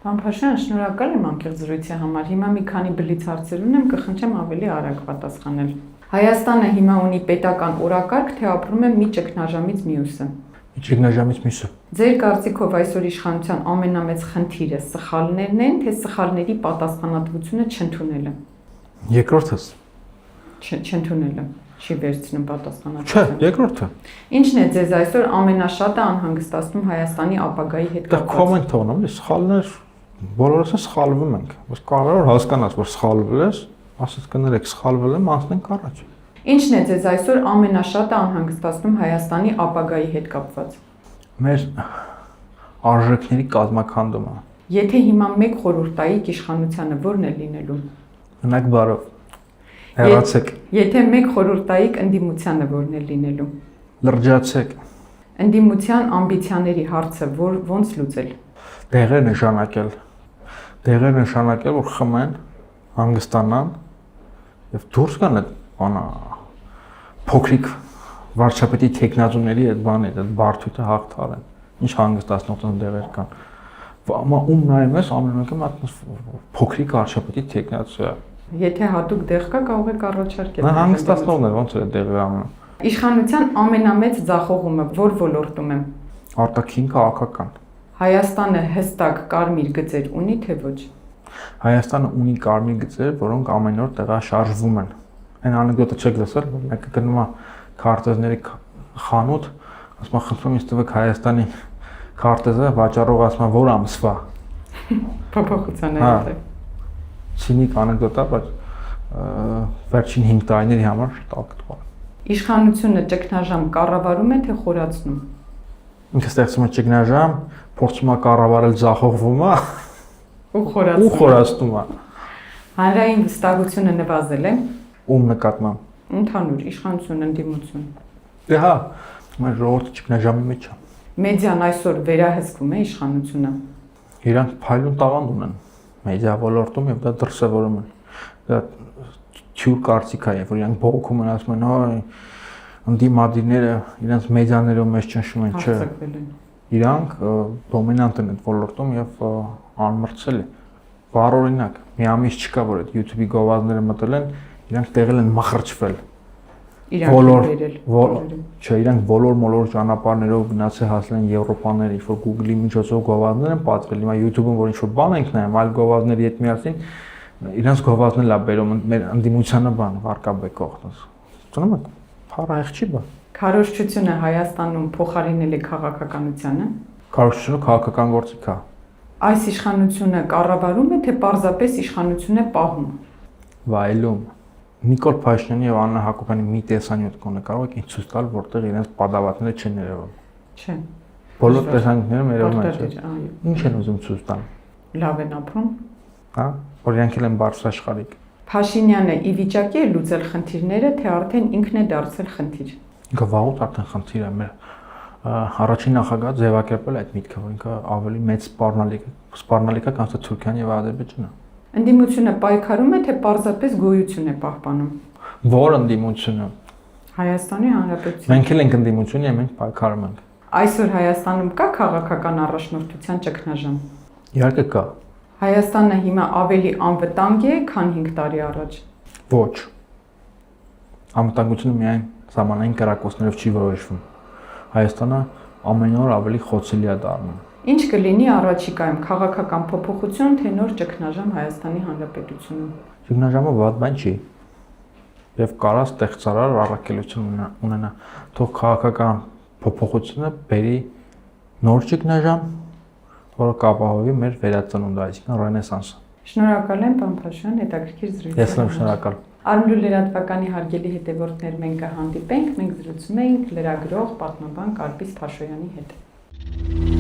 Պարոն Փաշյան, շնորհակալ եմ անկեղծ զրույցի համար։ Հիմա մի քանի բլից հարցեր ունեմ, կխնդրեմ ավելի արագ պատասխանել։ Հայաստանը հիմա ունի պետական օրակարգ, թե ապրում է մի ճգնաժամից մյուսը։ Մի ճգնաժամից մյուսը։ Ձեր կարծիքով այսօր իշխանության ամենամեծ խնդիրը սխալներն են, թե սխալների պատասխանատվությունը չընդունելը։ Երկրորդը։ Չընդունելը։ Չի վերցնում պատասխանատվությունը։ Չէ, երկրորդը։ Ինչն է ձեզ այսօր ամենաշատը անհանգստացնում Հայաստանի ապագայի հետ կապված։ Դա կոմենտ տոնում է, սխալներ բոլորս սխալվում ենք։ Բայց կարող է հասկանաս, որ սխալվել ես, ասած կներեք, սխալվել եմ, անցնենք առաջ։ Ինչն է ձեզ այսօր ամենաշատը անհանգստացնում Հայաստանի ապագայի հետ կապված։ Մեր արժեքների կազմաքանդումը։ Եթե հիմա մեկ խորհուրդ տայիք իշխանությանը, ո՞րն է լինելու։ Մնաք բարով։ Հեռացեք։ Եթե մեկ խորհուրդ տայիք ընդդիմությանը, ո՞րն է լինելու։ Լրջացեք։ Ընդդիմության ամբիցիաների հարցը ո՞նց լուծել։ Դեղեր նշանակել, որ խմեն, հանգստանան եւ դուրս գան այդ բանը փոքրիկ վարչապետի տեխնազուների այդ բանը, այդ բարդույթը հաղթարեն։ Ինչ հանգստացնող դեղեր կան։ Ամա ում նայում ես ամեն մեկը մատնես փոքրիկ վարչապետի տեխնազու։ Եթե հատուկ դեղ կա, կարող եք առաջարկել։ Նա հանգստացնողն է, ոնց է դեղը անում։ Իշխանության ամենամեծ ձախողումը ո՞ր ոլորտում է։ Արտաքին քաղաքական։ Հայաստանը հստակ կարմիր գծեր ունի, թե ոչ։ Հայաստանը ունի կարմիր գծեր, որոնք ամեն օր տեղաշարժվում են։ Այն անեկդոտը չեք լսել, որ մեկը գնում է քարտեզների խանութ, ասում է խնդրում ինձ տվեք Հայաստանի քարտեզը, վաճառողը ասում է որ ամսվա։ Փոփոխության է դա։ Ցինիկ անեկդոտա, բայց վերջին 5 տարիների համար տակտուալ։ Իշխանությունը ճգնաժամ կառավարում է, թե խորացնում։ Ինքը ստեղծում է ճգնաժամ, փորձում է կառավարել, ձախողվում է ու խորացնում է։ Հանրային վստահությունը նվազել է։ Ում նկատմամբ։ Ընդհանուր իշխանություն, ընդդիմություն։ Դե հա, մեր ժողովուրդը ճգնաժամի մեջ է։ Մեդիան այսօր վերահսկվում է իշխանությունը։ Իրանք փայլուն տաղանդ ունեն մեդիա ոլորտում եւ դա դրսևորում են։ Դա թյուր կարծիք է, որ իրանք բողոքում են, ասում են, այ ընդդիմադիրները իրենց մեդիաներով մեզ ճնշում են, չէ։ Իրանք դոմինանտ են այդ ոլորտում եւ անմրցել է։ Բարօրինակ, մի ամիս չկա, որ այդ YouTube-ի գովազդները մտել են, իրանք տեղել են մխրճվել։ Իրանք բոլոր ճանապարհներով գնացել հասել են Եվրոպաներ, ինչ որ Google-ի միջոցով գովազդներ են պատվել։ Հիմա YouTube-ում որ ինչ որ բան ենք նայում, այլ գովազդների հետ միասին իրանք գովազդն լավ բերում մեր ընդդիմությանը բան վարկաբեկող։ Ծնում եք, փառահեղ չի բա։ Քարոզչությունը Հայաստանում փոխարինել է քաղաքականությանը։ Քարոզչությունը քաղաքական գործիք է։ Այս իշխանությունը կառավարում է, թե պարզապես իշխանություն է պահում։ Վայելում։ Նիկոլ Փաշինյանի եւ Աննա Հակոբյանի մի տեսանյութ կոնը կարող եք ինձ ցույց տալ, որտեղ իրենց падավատները չեն երևում։ Չէ։ Բոլոր տեսանյութները երևում են։ Ինչ են ուզում ցույց տալ։ Լավ են ապրում։ Հա, որ իրենք են բարձրաշխարհիկ։ Փաշինյանը ի վիճակի է լուծել խնդիրները, թե արդեն ինքն է դարձել խնդիր։ Ինքը վաղուց արդեն խնդիր է մեր առաջին նախագահը ձևակերպել այդ միտքը, որ ինքը ավելի մեծ սպառնալիք է, քան Թուրքիան եւ Ադրբեջանը։ Ընդդիմությունը պայքարում է, թե պարզապես գոյություն է պահպանում։ Որ ընդդիմությունը։ Հայաստանի Հանրապետություն։ Մենք էլ ենք ընդդիմություն եւ մենք պայքարում ենք։ Այսօր Հայաստանում կա քաղաքական առաջնորդության ճգնաժամ։ Իհարկե կա։ Հայաստանը հիմա ավելի անվտանգ է, քան 5 տարի առաջ։ Ոչ։ Անվտանգությունը միայն ժամանային կրակոցներով չի որոշվում։ Հայաստանը ամեն օր ավելի խոցելի է դառնում։ Ինչ կլինի առաջիկայում քաղաքական փոփոխություն, թե նոր ճգնաժամ Հայաստանի Հանրապետությունում։ Ճգնաժամը վատ բան չի։ Եվ կարա ստեղծարար առաքելություն ունենա։ Թող քաղաքական փոփոխությունը բերի նոր ճգնաժամ, որը կապահովի մեր վերածնունդը, այսինքն ռենեսանսը։ Շնորհակալ եմ, պարոն Փաշյան, հետաքրքիր զրույցի։ Ես եմ շնորհակալ։ Արմլու լրատվականի հարգելի հետևորդներ, մենք կհանդիպենք, մենք զրուցում էինք լրագրող պատմաբան Կարպիս Փաշոյանի հետ։